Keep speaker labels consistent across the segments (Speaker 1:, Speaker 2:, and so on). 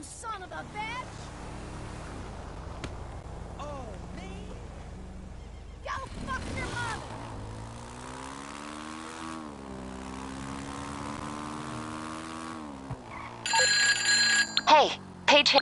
Speaker 1: son of a bitch!
Speaker 2: Oh, man!
Speaker 1: Go fuck your mother!
Speaker 3: Hey, Paige.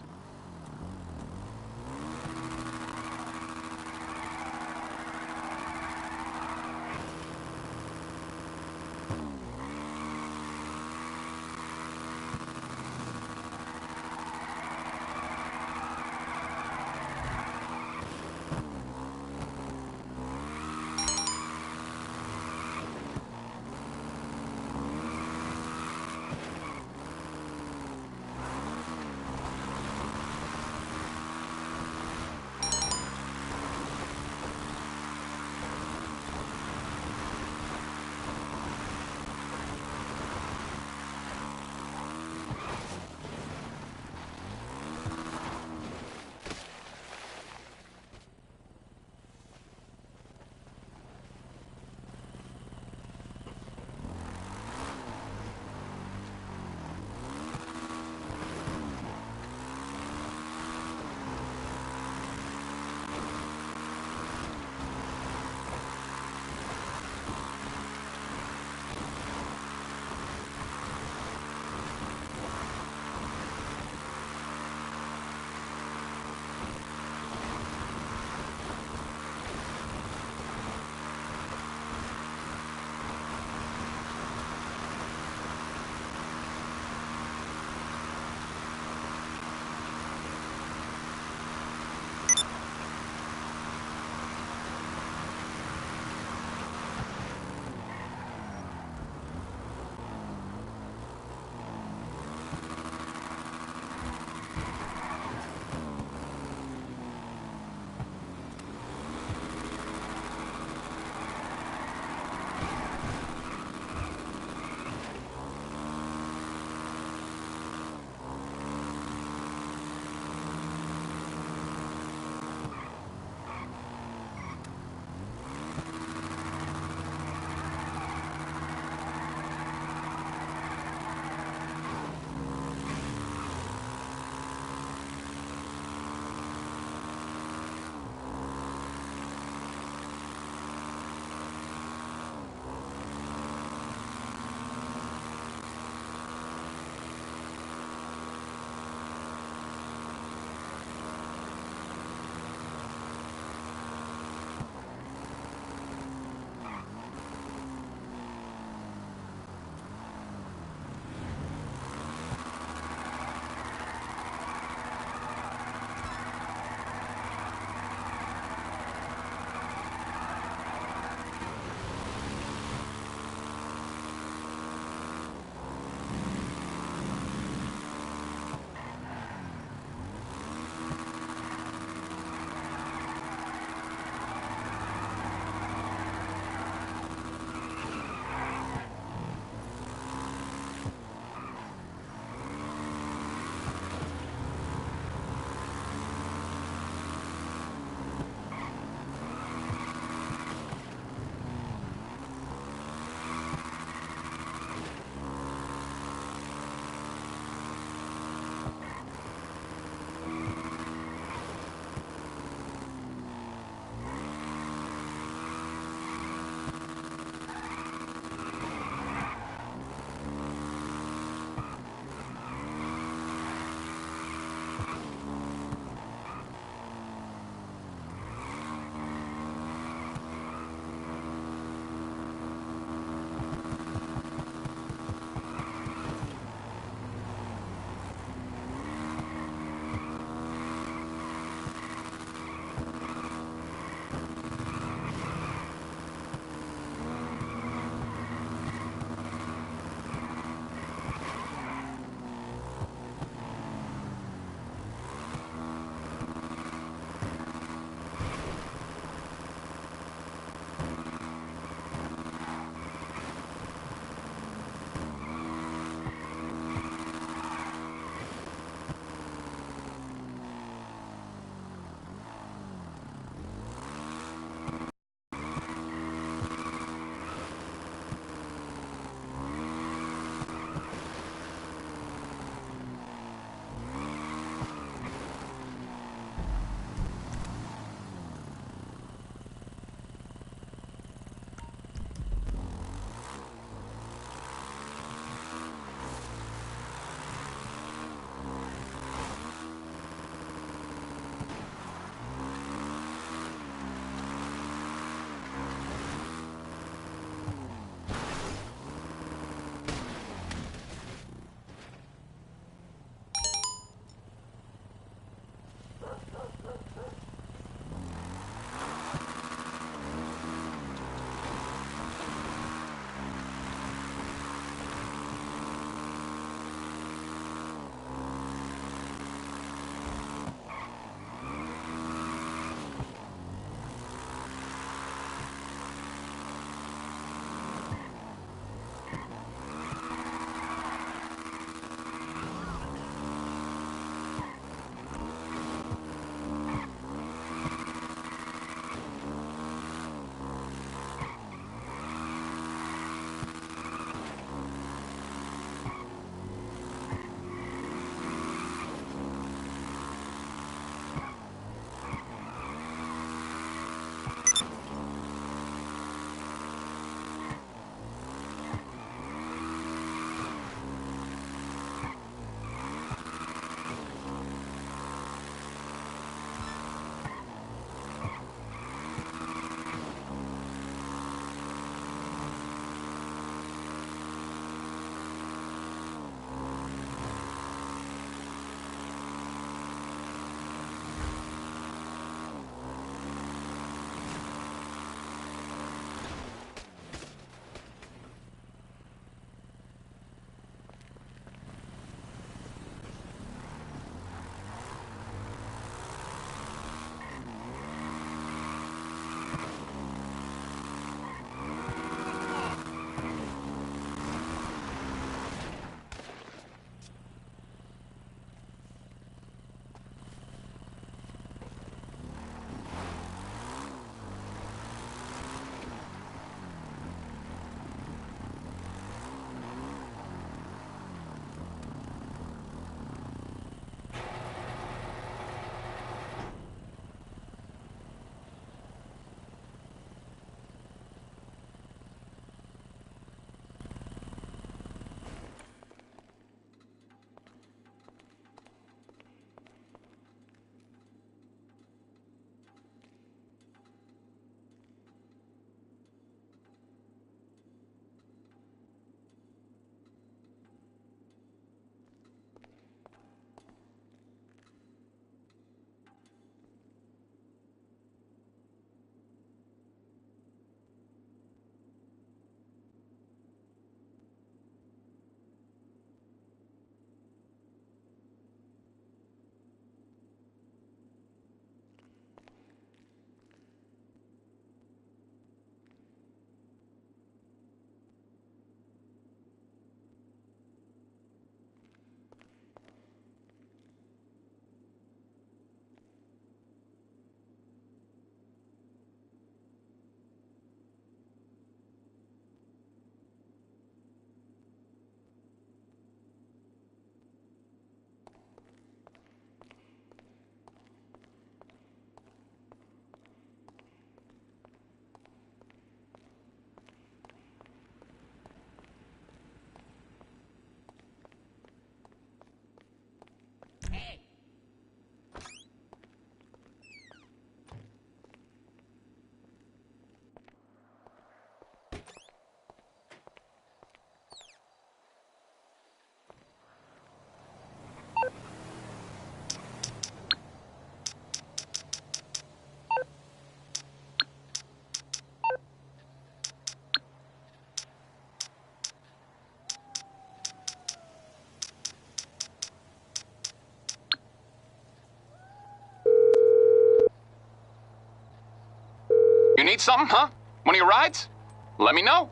Speaker 2: need something, huh? One of your rides? Let me know.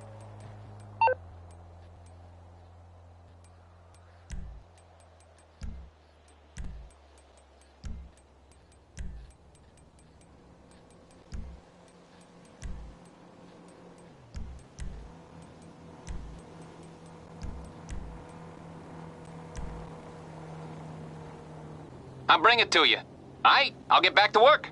Speaker 2: I'll bring it to you. All right, I'll get back to work.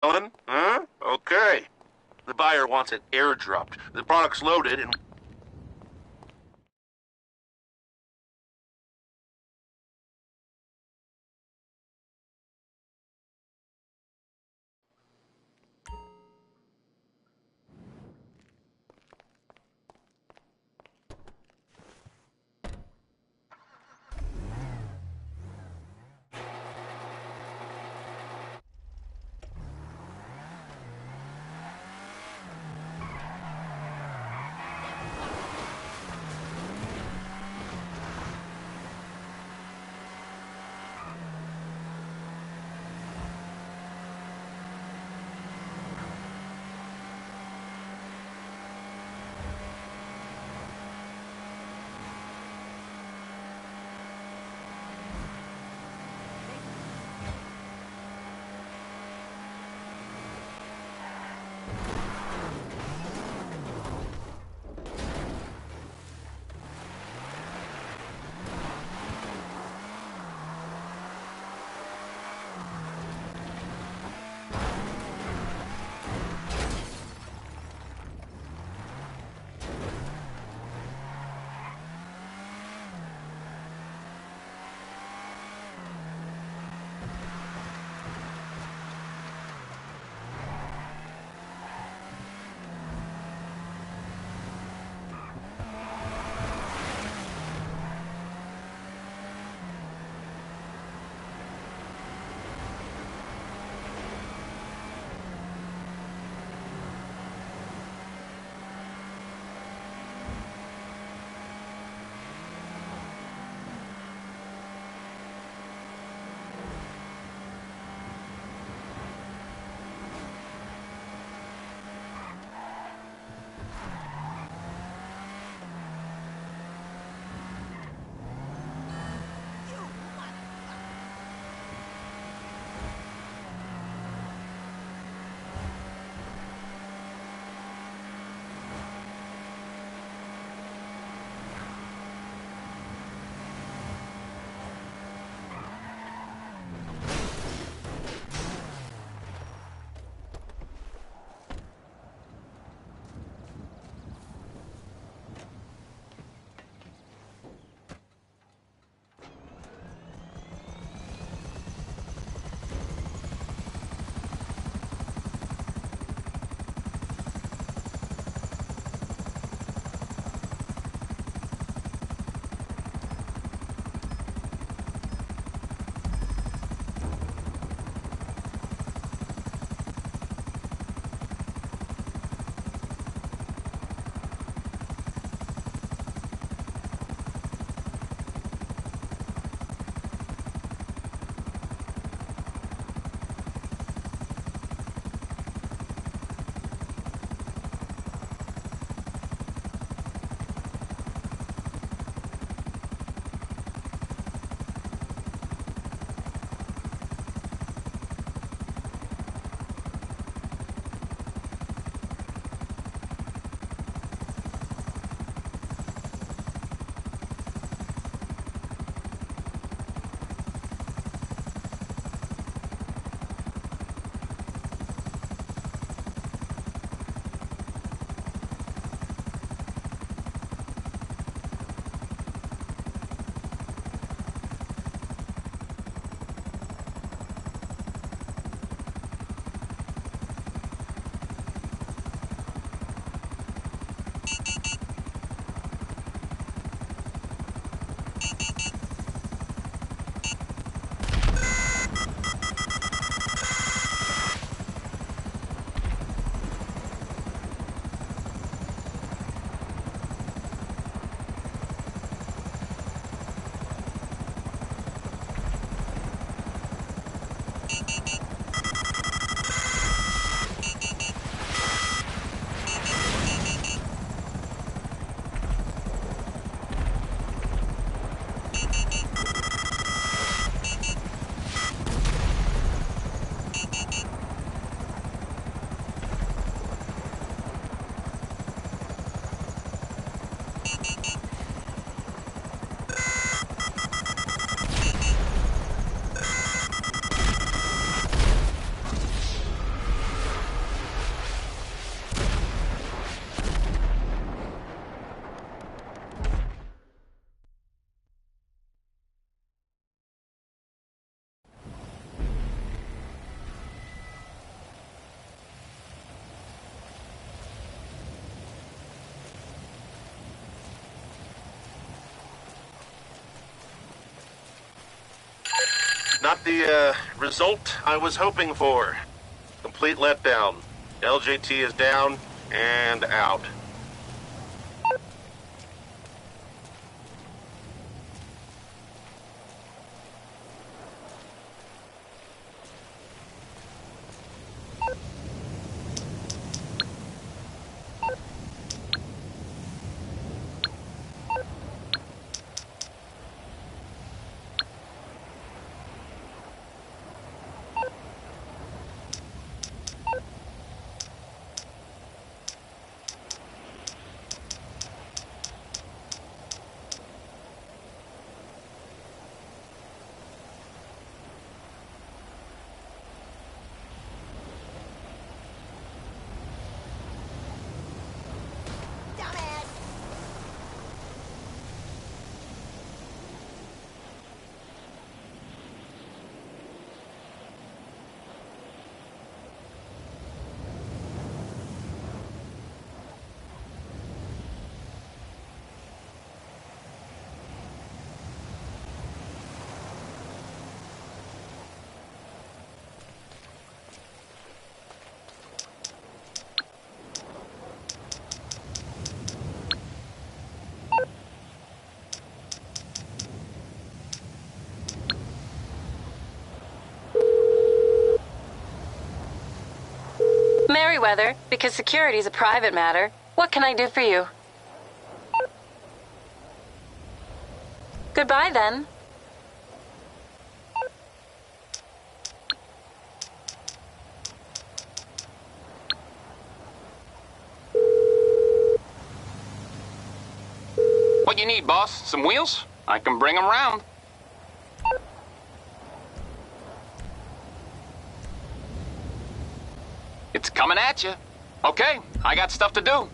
Speaker 4: Ellen? Huh? Okay. The buyer wants it airdropped. The product's loaded and... Not the result I was hoping for. Complete letdown. LJT is down and out.
Speaker 1: Dumbass!
Speaker 3: Merriweather, because security is a private matter. What can I do for you? Goodbye, then.
Speaker 2: What you need, boss? Some wheels? I can bring them round. It's coming at you. Okay, I got stuff to do.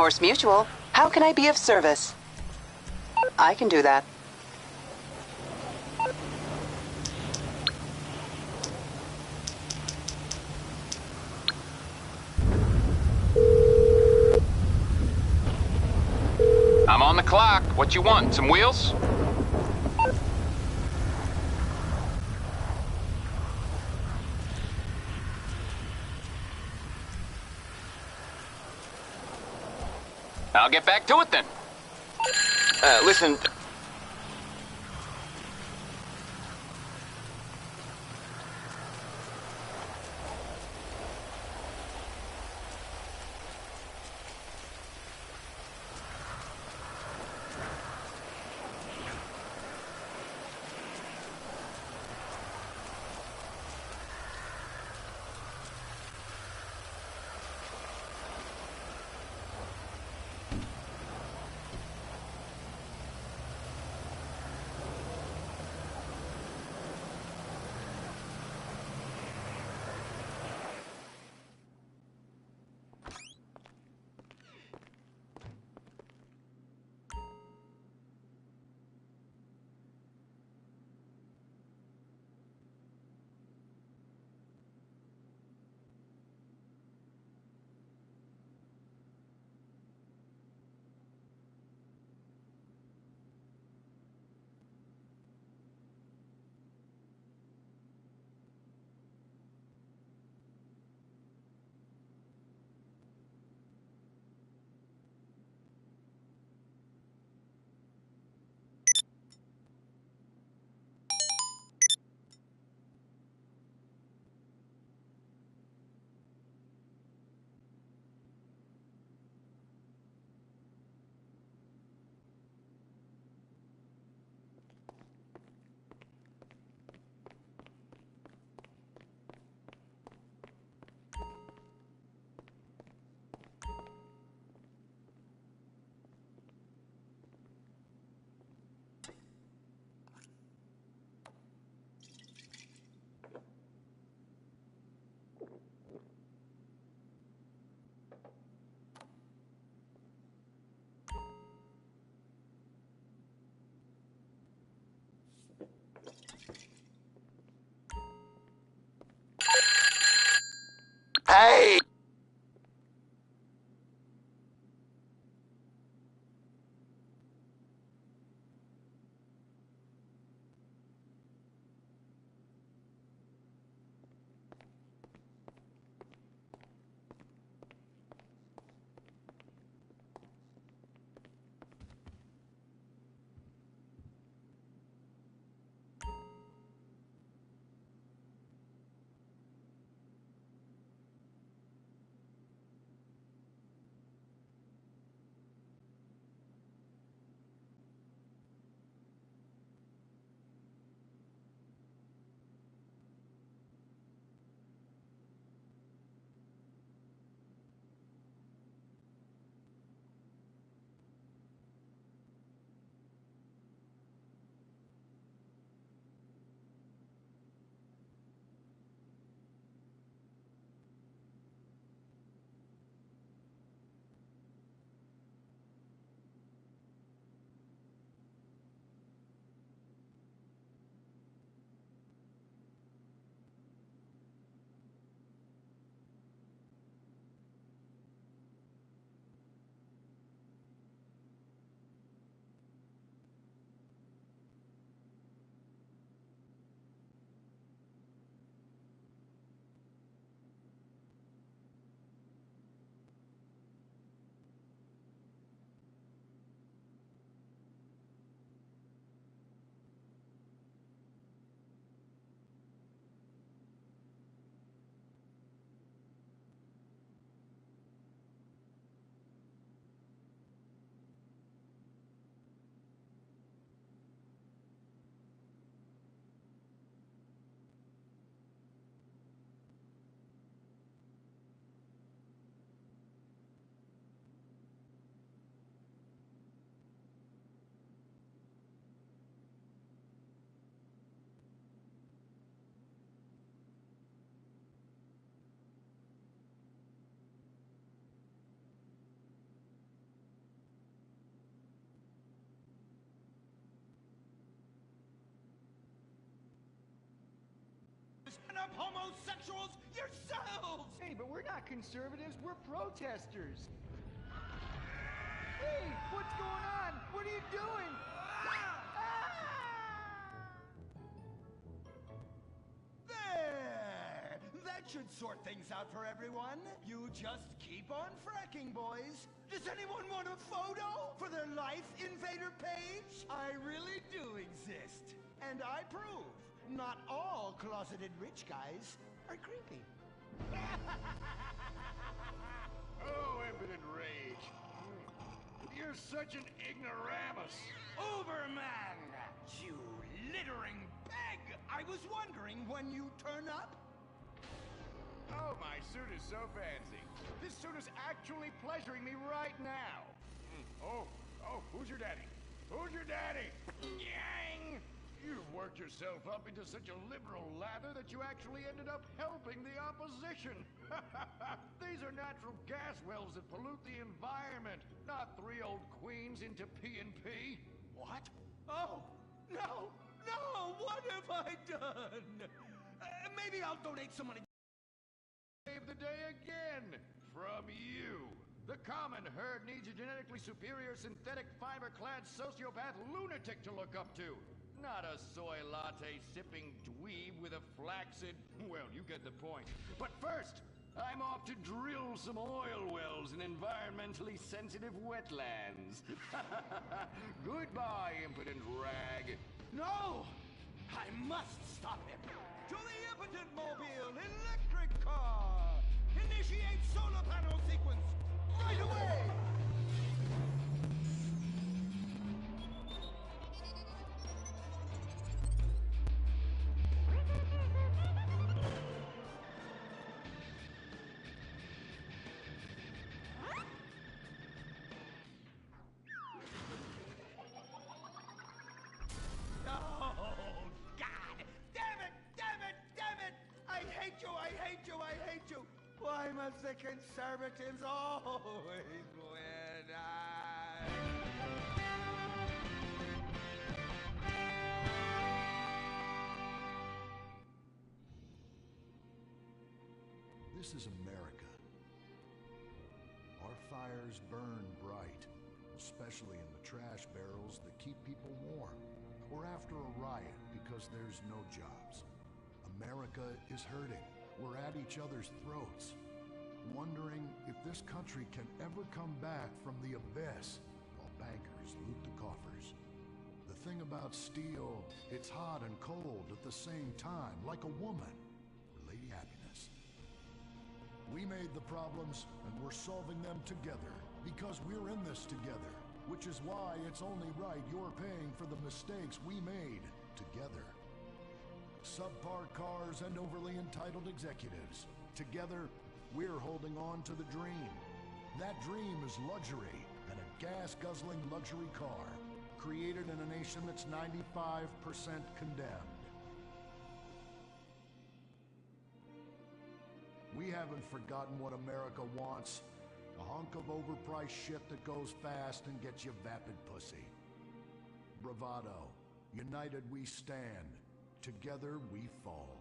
Speaker 5: Norse Mutual. How can I be of service? I can do that.
Speaker 2: I'm on the clock. What you want? Some wheels? I'll get back to it then.
Speaker 6: Listen.
Speaker 7: homosexuals yourselves!
Speaker 8: Hey, but we're not conservatives, we're protesters. Hey, what's going on? What are you doing?
Speaker 7: There! That should sort things out for everyone. You just keep on fracking, boys. Does anyone want a photo for their Life Invader page? I really do exist. And I prove not all closeted rich guys are creepy.
Speaker 8: Oh, impotent rage. You're such an ignoramus.
Speaker 7: Uberman! You littering pig! I was wondering when you turn up.
Speaker 8: Oh, my suit is so fancy. This suit is actually pleasuring me right now. Oh, who's your daddy? Who's your daddy? Yang! You've worked yourself up into such a liberal lather that you actually ended up helping the opposition. These are natural gas wells that pollute the environment, not 3 old queens into P&P.
Speaker 7: What? Oh, no! No! What have I done? Maybe I'll donate some money.
Speaker 8: Save the day again from you. The common herd needs a genetically superior synthetic fiber-clad sociopath lunatic to look up to. Not a soy latte sipping dweeb with a flaccid... Well, you get the point. But first, I'm off to drill some oil wells in environmentally sensitive wetlands. Goodbye, impotent rag.
Speaker 7: No! I must stop him! To the impotent mobile electric car! Initiate solar panel sequence! Right away! Why must the conservatives always win?
Speaker 9: This is America. Our fires burn bright, especially in the trash barrels that keep people warm, or after a riot because there's no jobs. America is hurting. We're at each other's throats, wondering if this country can ever come back from the abyss while bankers loot the coffers. The thing about steel, it's hot and cold at the same time, like a woman, or Lady Happiness. We made the problems, and we're solving them together, because we're in this together, which is why it's only right you're paying for the mistakes we made together. Subpar cars and overly entitled executives. Together, we're holding on to the dream. That dream is luxury, and a gas-guzzling luxury car, created in a nation that's 95% condemned. We haven't forgotten what America wants. A hunk of overpriced shit that goes fast and gets you vapid pussy. Bravado. United we stand. Together we fall.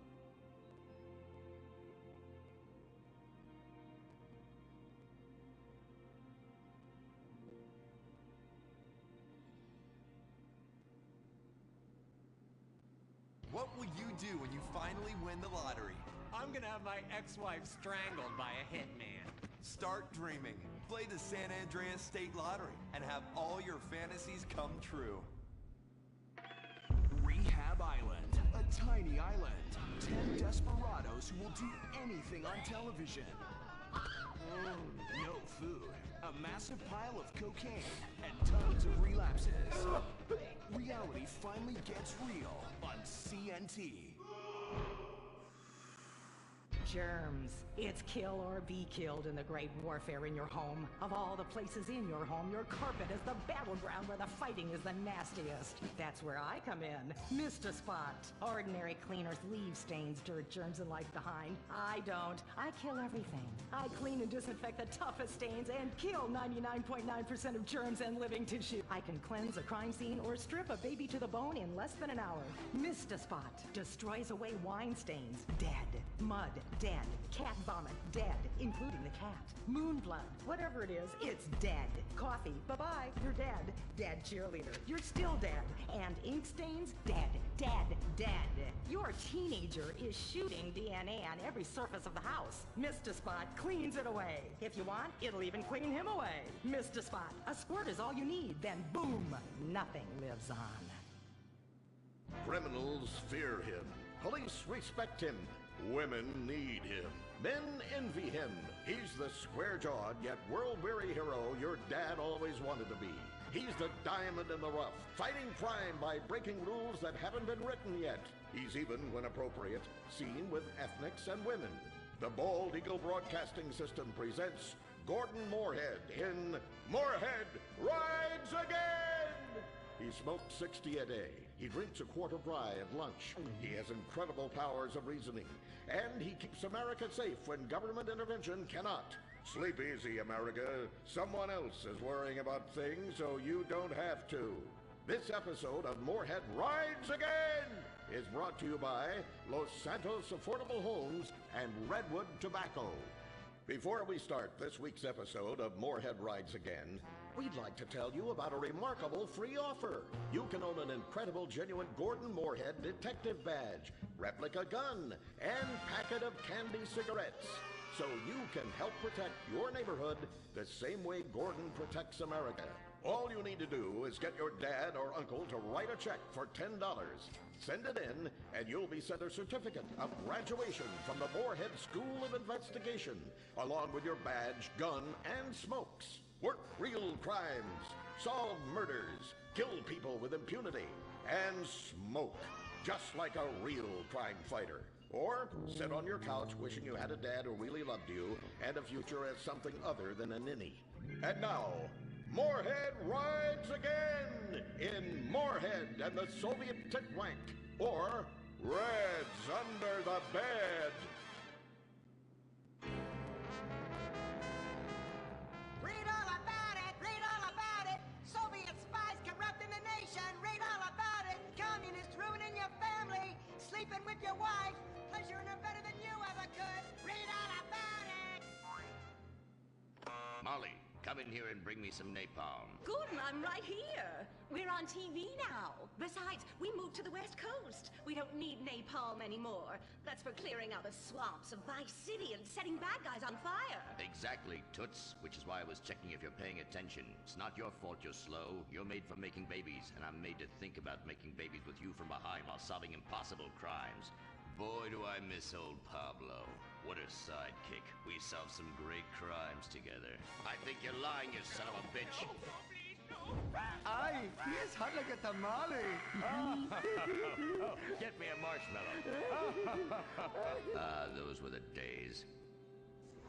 Speaker 10: What will you do when you finally win the lottery?
Speaker 11: I'm gonna have my ex-wife strangled by a hitman.
Speaker 10: Start dreaming. Play the San Andreas State Lottery and have all your fantasies come true.
Speaker 12: Rehab Island, a tiny island. 10 desperados who will do anything on television. No food, a massive pile of cocaine, and tons of relapses. Reality finally gets real on CNT.
Speaker 13: Germs. It's kill or be killed in the great warfare in your home. Of all the places in your home, your carpet is the battleground where the fighting is the nastiest. That's where I come in. Mr. Spot. Ordinary cleaners leave stains, dirt, germs, and life behind. I don't. I kill everything. I clean and disinfect the toughest stains and kill 99.9% of germs and living tissue. I can cleanse a crime scene or strip a baby to the bone in less than an hour. Mr. Spot destroys away wine stains. Dead. Mud. Dead. Cat vomit. Dead. Including the cat. Moon blood. Whatever it is, it's dead. Coffee. Bye-bye. You're dead. Dead cheerleader. You're still dead. And ink stains? Dead. Dead. Dead. Your teenager is shooting DNA on every surface of the house. Mr. Spot cleans it away. If you want, it'll even clean him away. Mr. Spot, a squirt is all you need. Then boom, nothing lives on.
Speaker 14: Criminals fear him. Police respect him. Women need him. Men envy him. He's the square-jawed yet world-weary hero your dad always wanted to be. He's the diamond in the rough, fighting crime by breaking rules that haven't been written yet. He's even, when appropriate, seen with ethnics and women. The Bald Eagle Broadcasting System presents Gordon Moorhead in Moorhead Rides Again! He smokes 60 a day. He drinks a quart of rye at lunch. He has incredible powers of reasoning. And he keeps America safe when government intervention cannot. Sleep easy, America. Someone else is worrying about things so you don't have to. This episode of Moorhead Rides Again is brought to you by Los Santos Affordable Homes and Redwood Tobacco. Before we start this week's episode of Moorhead Rides Again, we'd like to tell you about a remarkable free offer. You can own an incredible, genuine Gordon Moorhead detective badge, replica gun, and packet of candy cigarettes. So you can help protect your neighborhood the same way Gordon protects America. All you need to do is get your dad or uncle to write a check for $10. Send it in, and you'll be sent a certificate of graduation from the Moorhead School of Investigation, along with your badge, gun, and smokes. Work real crimes, solve murders, kill people with impunity, and smoke, just like a real crime fighter. Or sit on your couch wishing you had a dad who really loved you and a future as something other than a ninny. And now, Moorhead Rides Again in Moorhead and the Soviet Tit Wank, or Reds Under the Bed.
Speaker 1: Read all about it! Read all about it! Soviet spies corrupting the nation! Read all about it! Communists ruining your family! Sleeping with your wife! Pleasuring her better than you ever could! Read all about it!
Speaker 15: Molly, come in here and bring me some napalm.
Speaker 16: Gordon, I'm right here. We're on TV now. Besides, we moved to the West Coast. We don't need napalm anymore. That's for clearing out the swamps of Vice City and setting bad guys on fire.
Speaker 15: Exactly, Toots, which is why I was checking if you're paying attention. It's not your fault you're slow. You're made for making babies, and I'm made to think about making babies with you from behind while solving impossible crimes. Boy, do I miss old Pablo. What a sidekick. We solved some great crimes together. I think you're lying, you son of a bitch.
Speaker 7: Ay, he's hot like a tamale.
Speaker 15: Get me a marshmallow. Those were the days.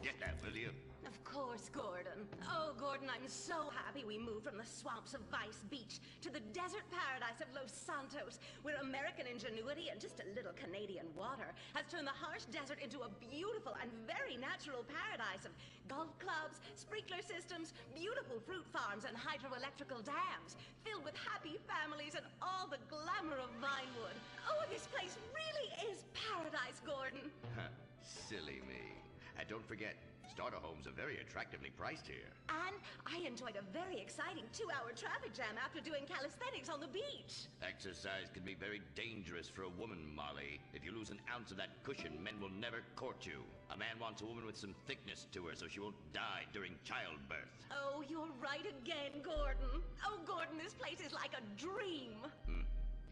Speaker 15: Get that, will you?
Speaker 16: Of course, Gordon. Oh, Gordon, I'm so happy we moved from the swamps of Vice Beach to the desert paradise of Los Santos, where American ingenuity and just a little Canadian water has turned the harsh desert into a beautiful and very natural paradise of golf clubs, sprinkler systems, beautiful fruit farms, and hydroelectrical dams, filled with happy families and all the glamour of Vinewood. Oh, this place really is paradise, Gordon.
Speaker 15: Silly me. And don't forget, starter homes are very attractively priced here.
Speaker 16: And I enjoyed a very exciting 2-hour traffic jam after doing calisthenics on the beach.
Speaker 15: Exercise can be very dangerous for a woman, Molly. If you lose an ounce of that cushion, men will never court you. A man wants a woman with some thickness to her so she won't die during childbirth.
Speaker 16: Oh, you're right again, Gordon. Oh, Gordon, this place is like a dream.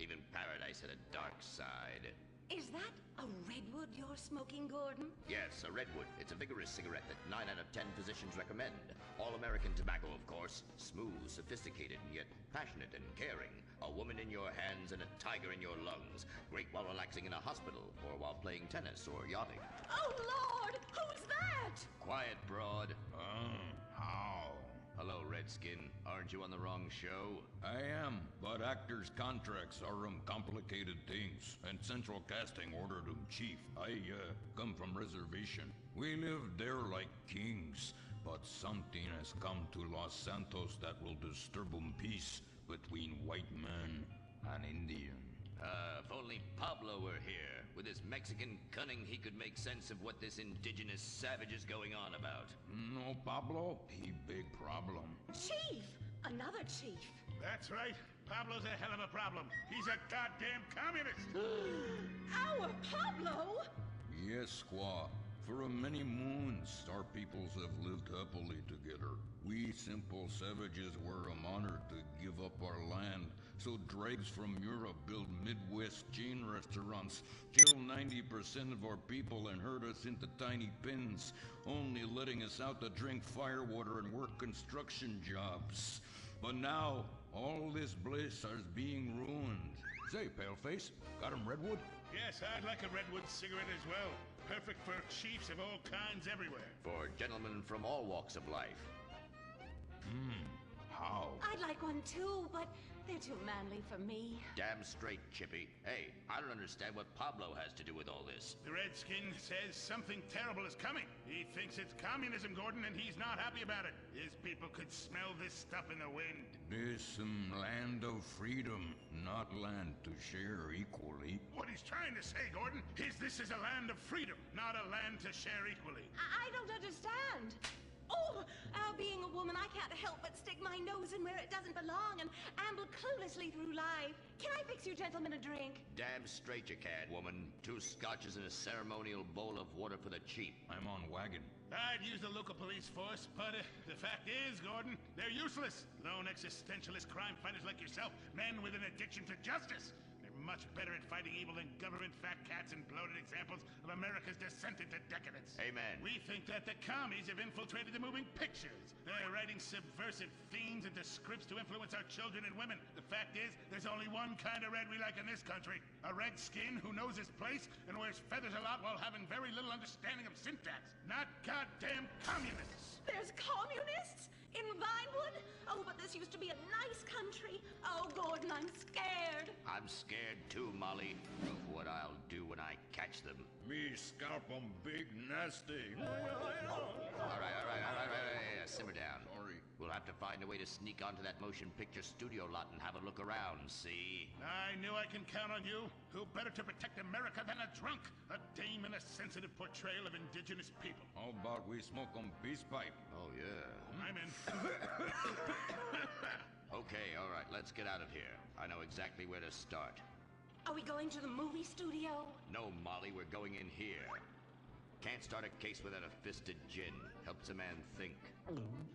Speaker 15: Even paradise had a dark side.
Speaker 16: Is that a redwood you're smoking, Gordon?
Speaker 15: Yes, a redwood. It's a vigorous cigarette that 9 out of 10 physicians recommend. All-American tobacco, of course. Smooth, sophisticated, and yet passionate and caring. A woman in your hands and a tiger in your lungs. Great while relaxing in a hospital, or while playing tennis or yachting.
Speaker 16: Oh, Lord! Who's that?
Speaker 15: Quiet, broad.
Speaker 8: How?
Speaker 15: Hello, Redskin. Aren't you on the wrong show?
Speaker 17: I am, but actors' contracts are complicated things, and Central Casting ordered chief. I come from reservation. We live there like kings, but something has come to Los Santos that will disturb peace between white man and Indian.
Speaker 15: If only Pablo were here. With his Mexican cunning, he could make sense of what this indigenous savage is going on about.
Speaker 17: No, Pablo, he big problem.
Speaker 16: Chief! Another chief.
Speaker 8: That's right. Pablo's a hell of a problem. He's a goddamn communist.
Speaker 16: Our Pablo?
Speaker 17: Yes, squaw. For many moons, our peoples have lived happily together. We simple savages were honored to give up our land, so dregs from Europe build Midwest chain restaurants, kill 90% of our people and herd us into tiny pens, only letting us out to drink firewater and work construction jobs. But now, all this bliss is being ruined. Say, Paleface, got him redwood?
Speaker 8: Yes, I'd like a redwood cigarette as well. Perfect for chiefs of all kinds everywhere.
Speaker 15: For gentlemen from all walks of life.
Speaker 17: How?
Speaker 16: I'd like one too, but they're too manly for me.
Speaker 15: Damn straight, Chippy. Hey, I don't understand what Pablo has to do with all this.
Speaker 8: The Redskin says something terrible is coming. He thinks it's communism, Gordon, and he's not happy about it. His people could smell this stuff in the wind.
Speaker 17: This land of freedom, not land to share equally.
Speaker 8: What he's trying to say, Gordon, is this is a land of freedom, not a land to share equally.
Speaker 16: I don't understand. Oh, being a woman, I can't help but stick my nose in where it doesn't belong and amble cluelessly through life. Can I fix you gentlemen a drink?
Speaker 15: Damn straight you can, woman. 2 scotches and a ceremonial bowl of water for the chief.
Speaker 17: I'm on wagon.
Speaker 8: I'd use the local police force, but the fact is, Gordon, they're useless. Lone existentialist crime fighters like yourself, men with an addiction to justice. Much better at fighting evil than government fat cats and bloated examples of America's descent into decadence.
Speaker 15: Amen.
Speaker 8: We think that the commies have infiltrated the moving pictures. They're writing subversive themes into scripts to influence our children and women. The fact is, there's only one kind of red we like in this country. A redskin who knows his place and wears feathers a lot while having very little understanding of syntax. Not goddamn communists.
Speaker 16: There's communists? In Vinewood? Oh, but this used to be a nice country. Oh, Gordon, I'm scared.
Speaker 15: I'm scared too, Molly, of what I'll do when I catch them.
Speaker 17: Me scalp 'em big nasty.
Speaker 15: All right. Simmer down.
Speaker 17: Sorry.
Speaker 15: We'll have to find a way to sneak onto that motion picture studio lot and have a look around, see?
Speaker 8: I knew I can count on you. Who better to protect America than a drunk? A dame in a sensitive portrayal of indigenous people.
Speaker 17: How about we smoke 'em peace pipe?
Speaker 15: Oh, yeah.
Speaker 8: I'm in.
Speaker 15: Okay, all right, let's get out of here. I know exactly where to start.
Speaker 16: Are we going to the movie studio?
Speaker 15: No, Molly, we're going in here. Can't start a case without a fisted gin. Helps a man think.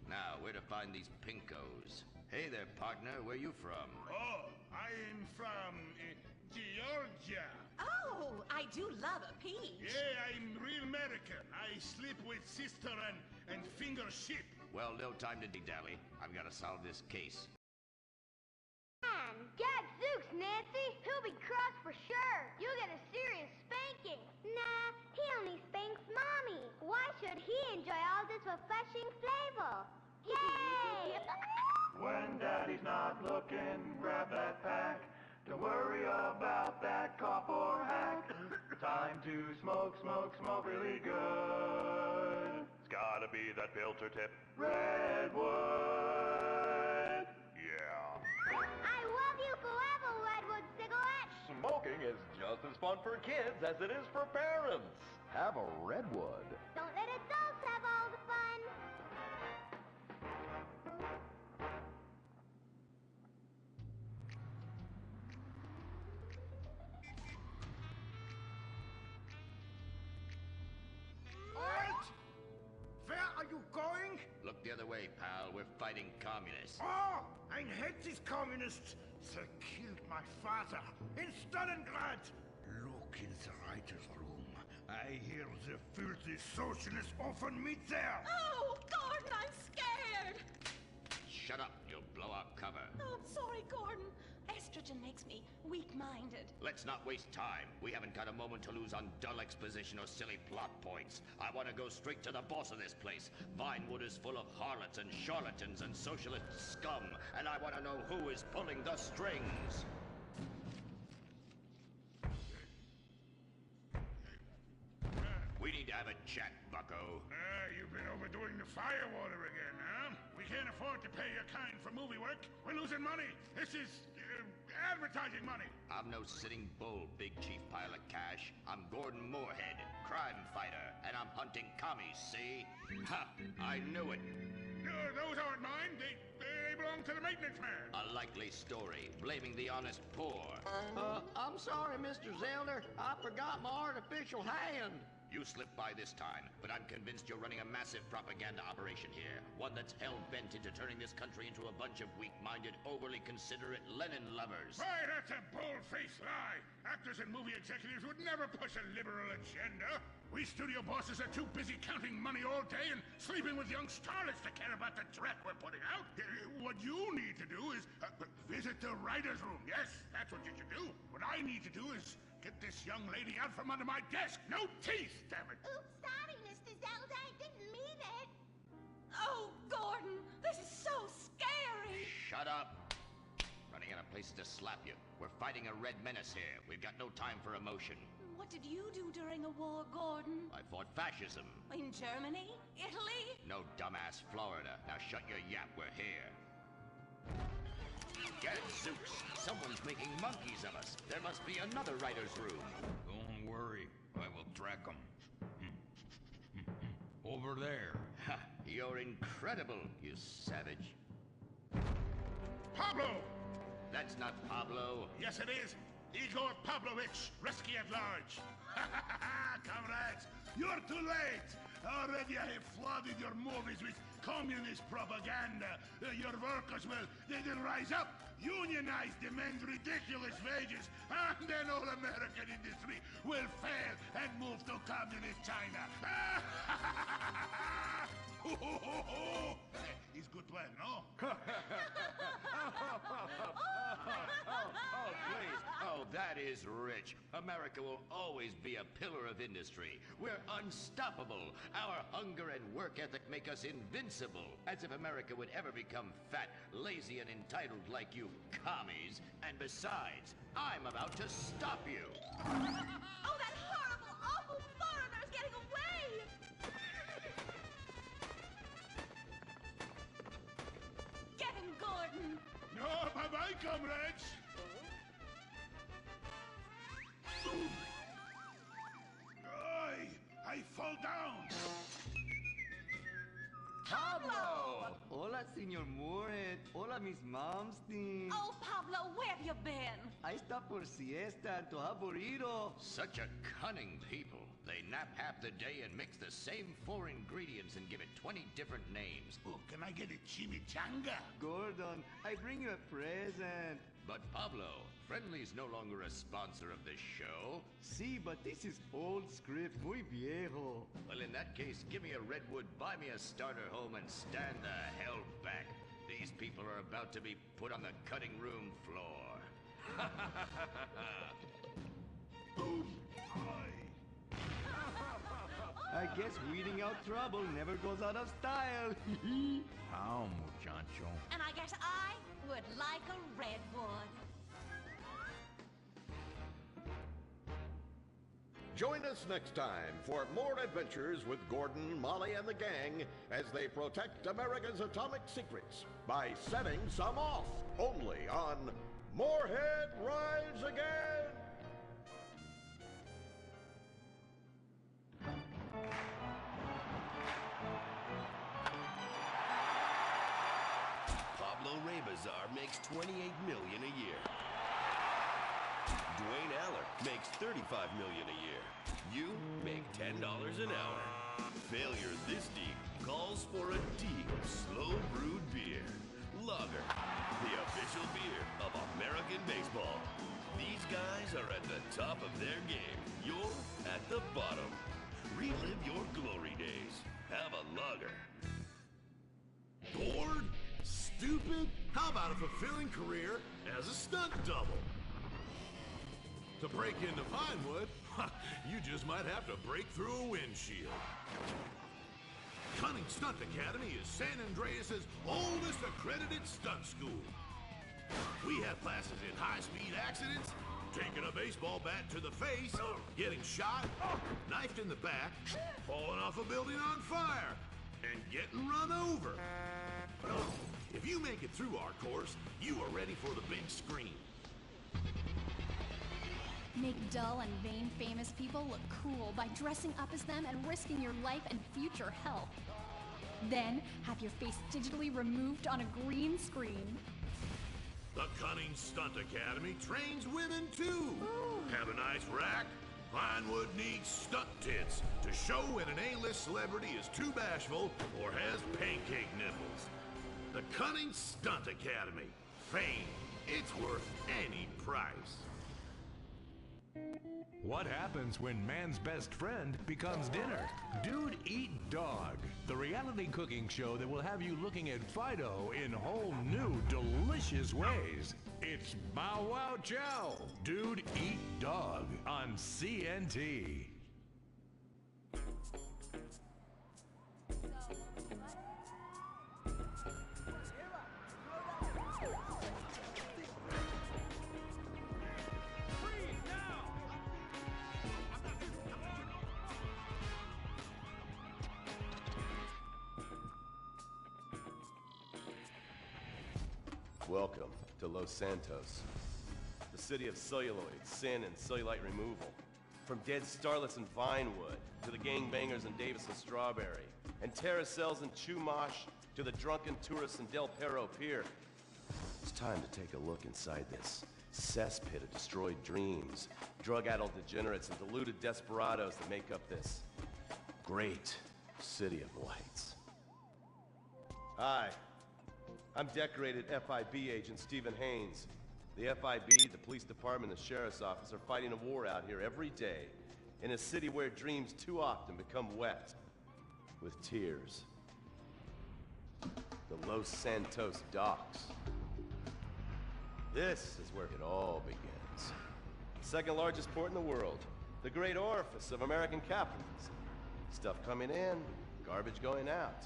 Speaker 15: Now, where to find these pinkos? Hey there, partner, where you from?
Speaker 8: Oh, I'm from Georgia.
Speaker 16: Oh, I do love a peach.
Speaker 8: Yeah, I'm real American. I sleep with sister and finger ship.
Speaker 15: Well, no time to dilly-dally. I've got to solve this case.
Speaker 18: Gadzooks, Nancy! He'll be cross for sure. You'll get a serious spanking. Nah, he only spanks Mommy. Why should he enjoy all this refreshing flavor? Yay!
Speaker 19: When Daddy's not looking, grab that pack. Don't worry about that cop or hack. Time to smoke really good. It's gotta be that filter tip. Redwood! Yeah.
Speaker 18: I love you forever, Redwood cigarette!
Speaker 19: Smoking is just as fun for kids as it is for parents. Have a Redwood.
Speaker 18: Don't let adults have all the fun.
Speaker 7: Halt! Where are you going?
Speaker 15: Look the other way, pal. We're fighting communists.
Speaker 7: Oh, I hate these communists. They killed my father in Stalingrad.
Speaker 20: Look in the writer's room. I hear the filthy socialists often meet there.
Speaker 16: Oh, Gordon, I'm scared.
Speaker 15: Shut up, you'll blow our cover.
Speaker 16: Oh, I'm sorry, Gordon. Estrogen makes me weak-minded.
Speaker 15: Let's not waste time. We haven't got a moment to lose on dull exposition or silly plot points. I want to go straight to the boss of this place. Vinewood is full of harlots and charlatans and socialist scum, and I want to know who is pulling the strings. We need to have a chat, bucko.
Speaker 8: You've been overdoing the firewater again, huh? We can't afford to pay your kind for movie work. We're losing money. This is advertising money.
Speaker 15: I'm no sitting bull, big chief pile of cash. I'm Gordon Moorhead, crime fighter, and I'm hunting commies, see? Ha! I knew it.
Speaker 8: Those aren't mine. They belong to the maintenance man.
Speaker 15: A likely story, blaming the honest poor.
Speaker 21: I'm sorry, Mr. Zelder. I forgot my artificial hand.
Speaker 15: You slipped by this time, but I'm convinced you're running a massive propaganda operation here. One that's hell-bent into turning this country into a bunch of weak-minded, overly considerate Lenin lovers.
Speaker 8: Why, that's a bold-faced lie. Actors and movie executives would never push a liberal agenda. We studio bosses are too busy counting money all day and sleeping with young starlets to care about the dreck we're putting out. What you need to do is visit the writer's room. Yes, that's what you should do. What I need to do is get this young lady out from under my desk. No teeth, damn it.
Speaker 18: Oops, sorry, Mr. Zelda. I didn't mean it.
Speaker 16: Oh, Gordon, this is so scary.
Speaker 15: Shut up. Running out of places to slap you. We're fighting a red menace here. We've got no time for emotion.
Speaker 16: What did you do during a war, Gordon?
Speaker 15: I fought fascism.
Speaker 16: In Germany? Italy?
Speaker 15: No, dumbass, Florida. Now shut your yap, we're here. Gadzooks! Someone's making monkeys of us. There must be another writer's room.
Speaker 17: Don't worry, I will track them. Over there.
Speaker 15: Ha! You're incredible, you savage.
Speaker 8: Pablo!
Speaker 15: That's not Pablo.
Speaker 8: Yes, it is. Igor Pavlovich, Rescue at Large. Comrades, you're too late. Already I have flooded your movies with communist propaganda. Your workers they'll rise up, unionize, demand ridiculous wages, and then all American industry will fail and move to communist China. It's good plan, no?
Speaker 15: Oh, please. Oh, that is rich. America will always be a pillar of industry. We're unstoppable. Our hunger and work ethic make us invincible. As if America would ever become fat, lazy, and entitled like you commies. And besides, I'm about to stop you.
Speaker 16: Oh, that horrible, awful foreigner's getting away! Get him, Gordon!
Speaker 8: No, bye-bye, comrades! I fall down!
Speaker 21: Pablo! Hola, Senor Moorhead. Hola, Miss Momstein.
Speaker 16: Oh, Pablo, where have you been?
Speaker 21: I stopped for siesta to have burrito.
Speaker 15: Such a cunning people. They nap half the day and mix the same 4 ingredients and give it 20 different names.
Speaker 8: Oh, can I get a chimichanga?
Speaker 21: Gordon, I bring you a present.
Speaker 15: But Pablo, Friendly's no longer a sponsor of this show.
Speaker 21: Sí, but this is old script, muy viejo.
Speaker 15: Well, in that case, give me a redwood, buy me a starter home, and stand the hell back. These people are about to be put on the cutting room floor.
Speaker 21: I guess weeding out trouble never goes out of style.
Speaker 17: How, muchacho?
Speaker 16: And I guess I would like a redwood.
Speaker 14: Join us next time for more adventures with Gordon, Molly, and the gang as they protect America's atomic secrets by setting some off. Only on Moorhead Rides Again!
Speaker 12: Pablo Rebazar makes $28 million a year. Dwayne Aller makes $35 million a year. You make $10 an hour. Failure this deep calls for a deep, slow brewed beer. Lager, the official beer of American baseball. These guys are at the top of their game. You're at the bottom. Relive your glory days. Have a lager.
Speaker 14: Bored? Stupid? How about a fulfilling career as a stunt double? To break into Vinewood, you just might have to break through a windshield. Cunning Stunt Academy is San Andreas' oldest accredited stunt school. We have classes in high-speed accidents, taking a baseball bat to the face, getting shot, knifed in the back, falling off a building on fire, and getting run over. If you make it through our course, you are ready for the big screen.
Speaker 4: Make dull and vain famous people look cool by dressing up as them and risking your life and future health. Then, have your face digitally removed on a green screen.
Speaker 14: The Cunning Stunt Academy trains women too. Have a nice rack? Vinewood needs stunt tits to show when an A-list celebrity is too bashful or has pancake nipples. The Cunning Stunt Academy. Fame. It's worth any price.
Speaker 22: What happens when man's best friend becomes dinner? Dude Eat Dog, the reality cooking show that will have you looking at Fido in whole new, delicious ways. It's Bow Wow Chow, Dude Eat Dog on CNT.
Speaker 23: Welcome to Los Santos, the city of celluloid, sin, and cellulite removal. From dead starlets in Vinewood, to the gangbangers in Davis and Strawberry, and terracels in Chumash, to the drunken tourists in Del Perro Pier. It's time to take a look inside this cesspit of destroyed dreams, drug-addled degenerates, and deluded desperados that make up this great city of lights. Hi. I'm decorated FIB agent Stephen Haynes. The FIB, the police department, the sheriff's office are fighting a war out here every day in a city where dreams too often become wet with tears. The Los Santos docks. This is where it all begins. The second largest port in the world. The great orifice of American capitalism. Stuff coming in, garbage going out.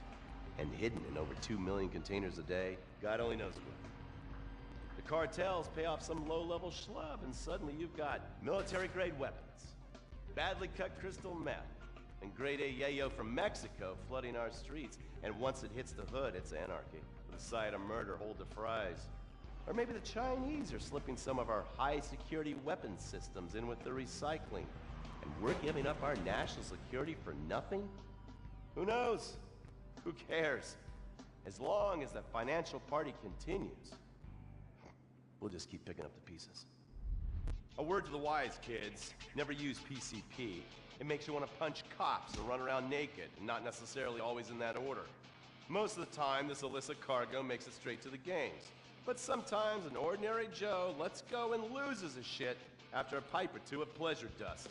Speaker 23: And hidden in over 2 million containers a day, God only knows what. The cartels pay off some low-level schlub, and suddenly you've got military-grade weapons, badly cut crystal meth, and grade A yayo from Mexico flooding our streets. And once it hits the hood, it's anarchy, with a side of murder hold to fries. Or maybe the Chinese are slipping some of our high-security weapons systems in with the recycling, and we're giving up our national security for nothing? Who knows? Who cares? As long as the financial party continues, we'll just keep picking up the pieces. A word to the wise, kids. Never use PCP. It makes you want to punch cops and run around naked, and not necessarily always in that order. Most of the time, this illicit cargo makes it straight to the games. But sometimes an ordinary Joe lets go and loses his shit after a pipe or two of pleasure dust.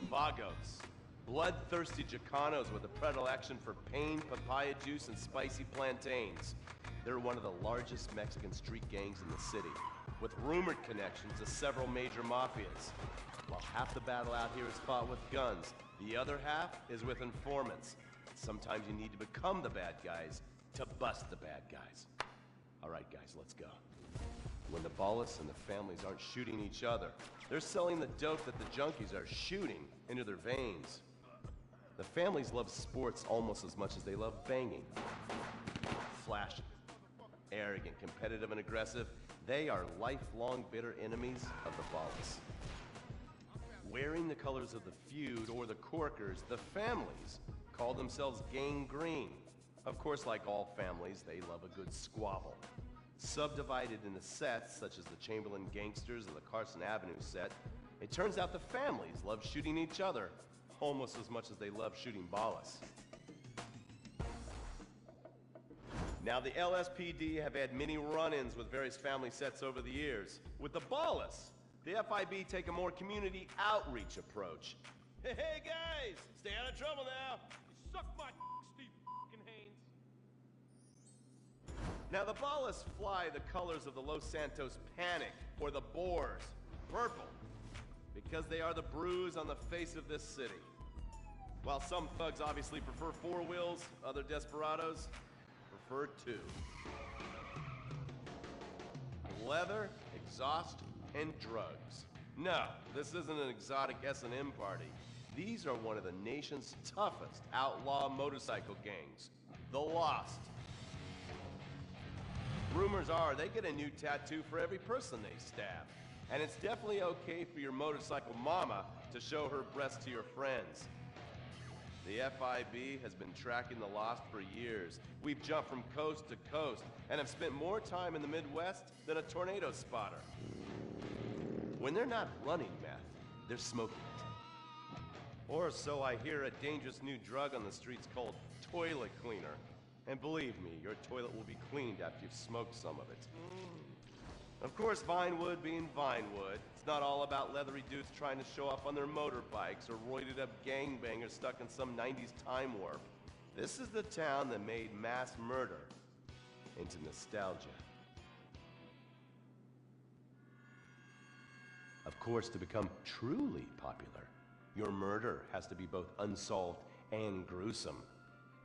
Speaker 23: Vagos, bloodthirsty Chicanos with a predilection for pain, papaya juice, and spicy plantains. They're one of the largest Mexican street gangs in the city, with rumored connections to several major mafias. While half the battle out here is fought with guns, the other half is with informants. Sometimes you need to become the bad guys to bust the bad guys. All right, guys, let's go. When the Ballas and the families aren't shooting each other, they're selling the dope that the junkies are shooting into their veins. The families love sports almost as much as they love banging. Flashy, arrogant, competitive, and aggressive, they are lifelong bitter enemies of the Ballas. Wearing the colors of the feud or the Corkers, the families call themselves Gang Green. Of course, like all families, they love a good squabble. Subdivided into sets, such as the Chamberlain Gangsters or the Carson Avenue set, it turns out the families love shooting each other almost as much as they love shooting Ballas. Now, the LSPD have had many run-ins with various family sets over the years. With the Ballas, the FIB take a more community outreach approach. Hey guys, stay out of trouble now.
Speaker 2: Suck my Steve fucking Haynes.
Speaker 23: Now, the Ballas fly the colors of the Los Santos Panic, or the Boers, purple, because they are the bruise on the face of this city. While some thugs obviously prefer four wheels, other desperados prefer two. Leather, exhaust, and drugs. No, this isn't an exotic S&M party. These are one of the nation's toughest outlaw motorcycle gangs, the Lost. Rumors are they get a new tattoo for every person they stab. And it's definitely okay for your motorcycle mama to show her breasts to your friends. The FIB has been tracking the Lost for years. We've jumped from coast to coast and have spent more time in the Midwest than a tornado spotter. When they're not running meth, they're smoking it. Or so I hear, a dangerous new drug on the streets called toilet cleaner. And believe me, your toilet will be cleaned after you've smoked some of it. Of course, Vinewood being Vinewood, it's not all about leathery dudes trying to show off on their motorbikes or roided up gangbangers stuck in some 90s time warp. This is the town that made mass murder into nostalgia. Of course, to become truly popular, your murder has to be both unsolved and gruesome.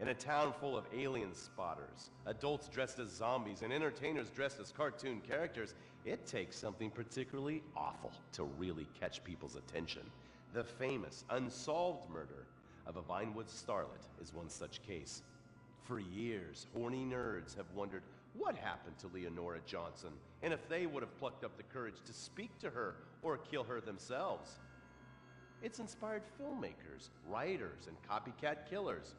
Speaker 23: In a town full of alien spotters, adults dressed as zombies, and entertainers dressed as cartoon characters, it takes something particularly awful to really catch people's attention. The famous, unsolved murder of a Vinewood starlet is one such case. For years, horny nerds have wondered what happened to Leonora Johnson, and if they would have plucked up the courage to speak to her or kill her themselves. It's inspired filmmakers, writers, and copycat killers.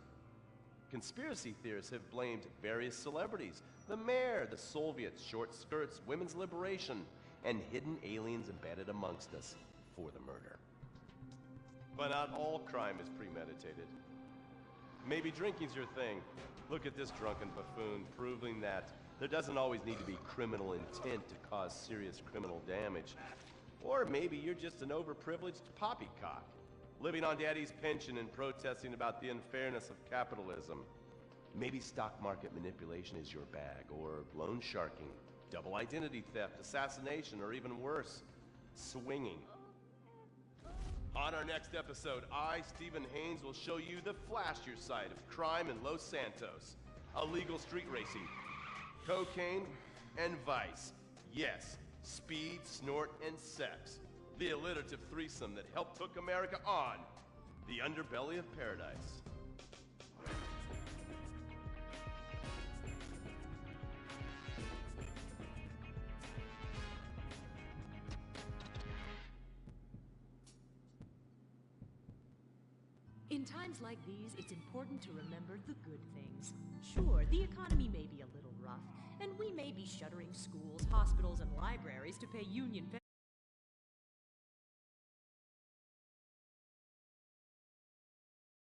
Speaker 23: Conspiracy theorists have blamed various celebrities, the mayor, the Soviets, short skirts, women's liberation, and hidden aliens embedded amongst us for the murder. But not all crime is premeditated. Maybe drinking's your thing. Look at this drunken buffoon, proving that there doesn't always need to be criminal intent to cause serious criminal damage. Or maybe you're just an overprivileged poppycock, living on daddy's pension and protesting about the unfairness of capitalism. Maybe stock market manipulation is your bag, or loan sharking, double identity theft, assassination, or even worse, swinging. On our next episode, I, Stephen Haynes, will show you the flashier side of crime in Los Santos. Illegal street racing, cocaine, and vice. Yes, speed, snort, and sex. The alliterative threesome that helped hook America on the underbelly of paradise.
Speaker 3: In times like these, it's important to remember the good things. Sure, the economy may be a little rough, and we may be shuttering schools, hospitals, and libraries to pay union